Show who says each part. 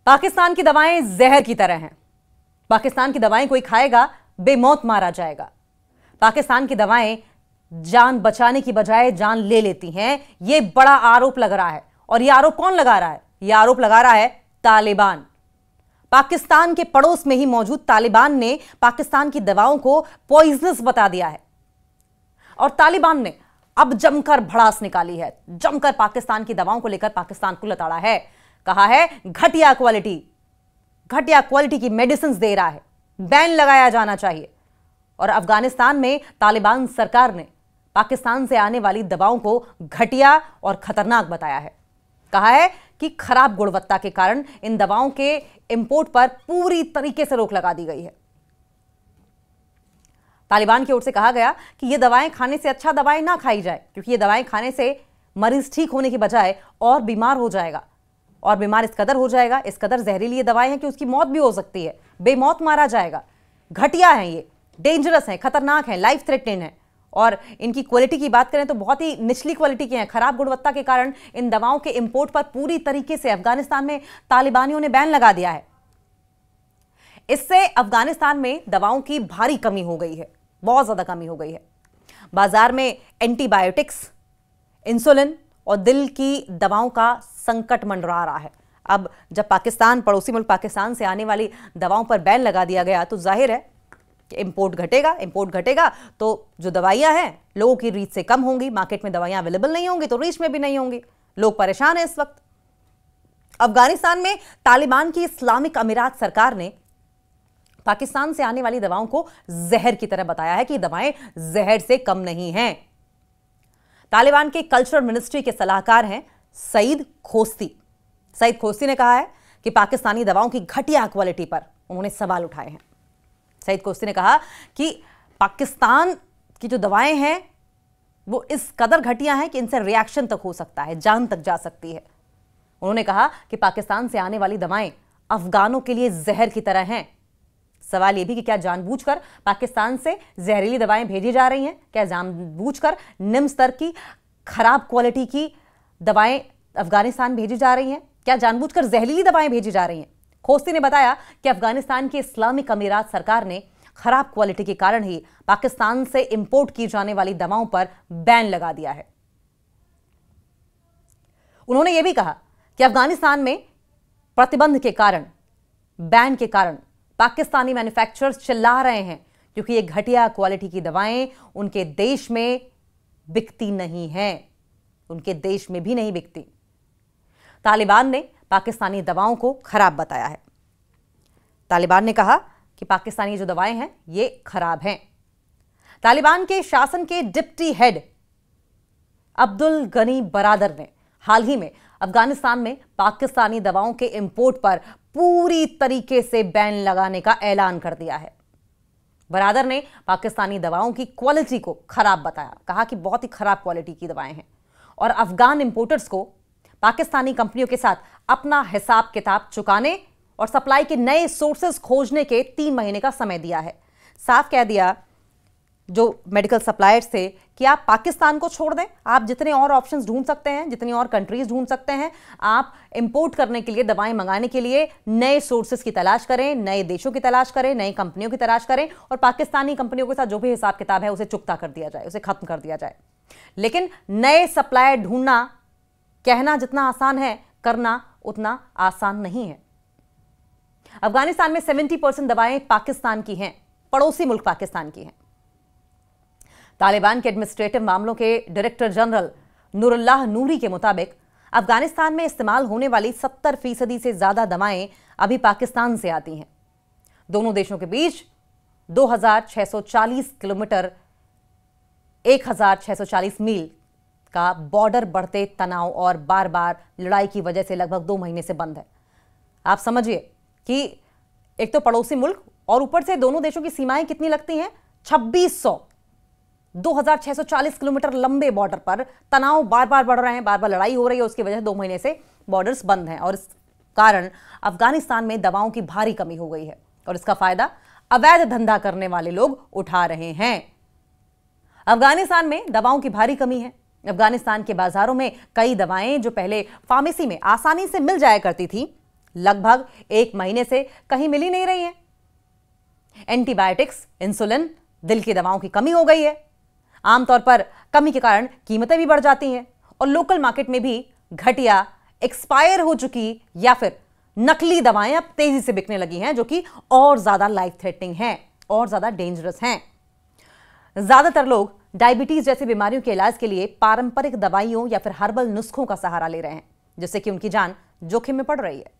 Speaker 1: पाकिस्तान की दवाएं जहर की तरह हैं। पाकिस्तान की दवाएं कोई खाएगा बेमौत मारा जाएगा। पाकिस्तान की दवाएं जान बचाने की बजाय जान ले लेती हैं। यह बड़ा आरोप लग रहा है। और यह आरोप कौन लगा रहा है? यह आरोप लगा रहा है तालिबान। पाकिस्तान के पड़ोस में ही मौजूद तालिबान ने पाकिस्तान की दवाओं को पॉइजनस बता दिया है। और तालिबान ने अब जमकर भड़ास निकाली है, जमकर पाकिस्तान की दवाओं को लेकर पाकिस्तान को लताड़ा है। कहा है घटिया क्वालिटी की मेडिसिन दे रहा है, बैन लगाया जाना चाहिए। और अफगानिस्तान में तालिबान सरकार ने पाकिस्तान से आने वाली दवाओं को घटिया और खतरनाक बताया है। कहा है कि खराब गुणवत्ता के कारण इन दवाओं के इंपोर्ट पर पूरी तरीके से रोक लगा दी गई है। तालिबान की ओर से कहा गया कि ये दवाएं खाने से अच्छा दवाएं ना खाई जाए, क्योंकि ये दवाएं खाने से मरीज ठीक होने की बजाय और बीमार हो जाएगा। और बीमार इस कदर हो जाएगा, इस कदर जहरीली ये दवाएं हैं कि उसकी मौत भी हो सकती है, बेमौत मारा जाएगा। घटिया है, ये डेंजरस है, खतरनाक है, लाइफ थ्रेटनिंग है। और इनकी क्वालिटी की बात करें तो बहुत ही निचली क्वालिटी की हैं। खराब गुणवत्ता के कारण इन दवाओं के इंपोर्ट पर पूरी तरीके से अफगानिस्तान में तालिबानियों ने बैन लगा दिया है। इससे अफगानिस्तान में दवाओं की भारी कमी हो गई है, बहुत ज्यादा कमी हो गई है। बाजार में एंटीबायोटिक्स, इंसुलिन और दिल की दवाओं का संकट मंडरा रहा है। अब जब पाकिस्तान, पड़ोसी मुल्क पाकिस्तान से आने वाली दवाओं पर बैन लगा दिया गया तो जाहिर है कि इंपोर्ट घटेगा तो जो दवाइयां हैं लोगों की रीच से कम होंगी, मार्केट में दवाइयां अवेलेबल नहीं होंगी तो रीच में भी नहीं होंगी। लोग परेशान हैं इस वक्त। अफगानिस्तान में तालिबान की इस्लामिक अमीरात सरकार ने पाकिस्तान से आने वाली दवाओं को जहर की तरह बताया है कि दवाएं जहर से कम नहीं हैं। तालिबान के कल्चरल मिनिस्ट्री के सलाहकार हैं सईद खोस्ती। सईद खोस्ती ने कहा है कि पाकिस्तानी दवाओं की घटिया क्वालिटी पर उन्होंने सवाल उठाए हैं। सईद खोस्ती ने कहा कि पाकिस्तान की जो दवाएं हैं वो इस कदर घटिया हैं कि इनसे रिएक्शन तक हो सकता है, जान तक जा सकती है। उन्होंने कहा कि पाकिस्तान से आने वाली दवाएं अफगानों के लिए जहर की तरह हैं। सवाल यह भी कि क्या जानबूझकर पाकिस्तान से जहरीली दवाएं भेजी जा रही हैं? क्या जानबूझकर निम्न स्तर की खराब क्वालिटी की दवाएं अफगानिस्तान भेजी जा रही हैं? क्या जानबूझकर जहरीली दवाएं भेजी जा रही हैं? खोस्ती ने बताया कि अफगानिस्तान की इस्लामिक अमीरात सरकार ने खराब क्वालिटी के कारण ही पाकिस्तान से इंपोर्ट की जाने वाली दवाओं पर बैन लगा दिया है। उन्होंने यह भी कहा कि अफगानिस्तान में प्रतिबंध के कारण, बैन के कारण पाकिस्तानी मैन्युफैक्चरर्स चिल्ला रहे हैं क्योंकि ये घटिया क्वालिटी की दवाएं उनके देश में बिकती नहीं हैं, उनके देश में भी नहीं बिकती। तालिबान ने पाकिस्तानी दवाओं को खराब बताया है। तालिबान ने कहा कि पाकिस्तानी जो दवाएं हैं ये खराब हैं। तालिबान के शासन के डिप्टी हेड अब्दुल गनी बरादर ने हाल ही में अफगानिस्तान में पाकिस्तानी दवाओं के इंपोर्ट पर पूरी तरीके से बैन लगाने का ऐलान कर दिया है। बरादर ने पाकिस्तानी दवाओं की क्वालिटी को खराब बताया, कहा कि बहुत ही खराब क्वालिटी की दवाएं हैं और अफगान इंपोर्टर्स को पाकिस्तानी कंपनियों के साथ अपना हिसाब किताब चुकाने और सप्लाई के नए सोर्सेज खोजने के 3 महीने का समय दिया है। साफ कह दिया जो मेडिकल सप्लायर्स थे कि आप पाकिस्तान को छोड़ दें, आप जितने और ऑप्शंस ढूंढ सकते हैं, जितनी और कंट्रीज ढूंढ सकते हैं, आप इंपोर्ट करने के लिए, दवाएं मंगाने के लिए नए सोर्सेज की तलाश करें, नए देशों की तलाश करें, नई कंपनियों की तलाश करें और पाकिस्तानी कंपनियों के साथ जो भी हिसाब किताब है उसे चुकता कर दिया जाए, उसे खत्म कर दिया जाए। लेकिन नए सप्लायर ढूंढना, कहना जितना आसान है, करना उतना आसान नहीं है। अफगानिस्तान में 70% दवाएं पाकिस्तान की हैं, पड़ोसी मुल्क पाकिस्तान की हैं। तालिबान के एडमिनिस्ट्रेटिव मामलों के डायरेक्टर जनरल नूरुल्लाह नूरी के मुताबिक अफगानिस्तान में इस्तेमाल होने वाली 70% से ज्यादा दवाएं अभी पाकिस्तान से आती हैं। दोनों देशों के बीच 2640 किलोमीटर, 1640 मील का बॉर्डर बढ़ते तनाव और बार बार लड़ाई की वजह से लगभग 2 महीने से बंद है। आप समझिए कि एक तो पड़ोसी मुल्क और ऊपर से दोनों देशों की सीमाएं कितनी लगती हैं, 2640 किलोमीटर लंबे बॉर्डर पर तनाव बार बार बढ़ रहे हैं, बार बार लड़ाई हो रही है, उसकी वजह से 2 महीने से बॉर्डर्स बंद हैं और इस कारण अफगानिस्तान में दवाओं की भारी कमी हो गई है और इसका फायदा अवैध धंधा करने वाले लोग उठा रहे हैं। अफगानिस्तान में दवाओं की भारी कमी है। अफगानिस्तान के बाजारों में कई दवाएं जो पहले फार्मेसी में आसानी से मिल जाया करती थी, लगभग 1 महीने से कहीं मिल ही नहीं रही हैं। एंटीबायोटिक्स, इंसुलिन, दिल की दवाओं की कमी हो गई है। आमतौर पर कमी के कारण कीमतें भी बढ़ जाती हैं और लोकल मार्केट में भी घटिया, एक्सपायर हो चुकी या फिर नकली दवाएं अब तेजी से बिकने लगी हैं, जो कि और ज्यादा लाइफ थ्रेटनिंग हैं और ज्यादा डेंजरस हैं। ज्यादातर लोग डायबिटीज जैसी बीमारियों के इलाज के लिए पारंपरिक दवाइयों या फिर हर्बल नुस्खों का सहारा ले रहे हैं, जिससे कि उनकी जान जोखिम में पड़ रही है।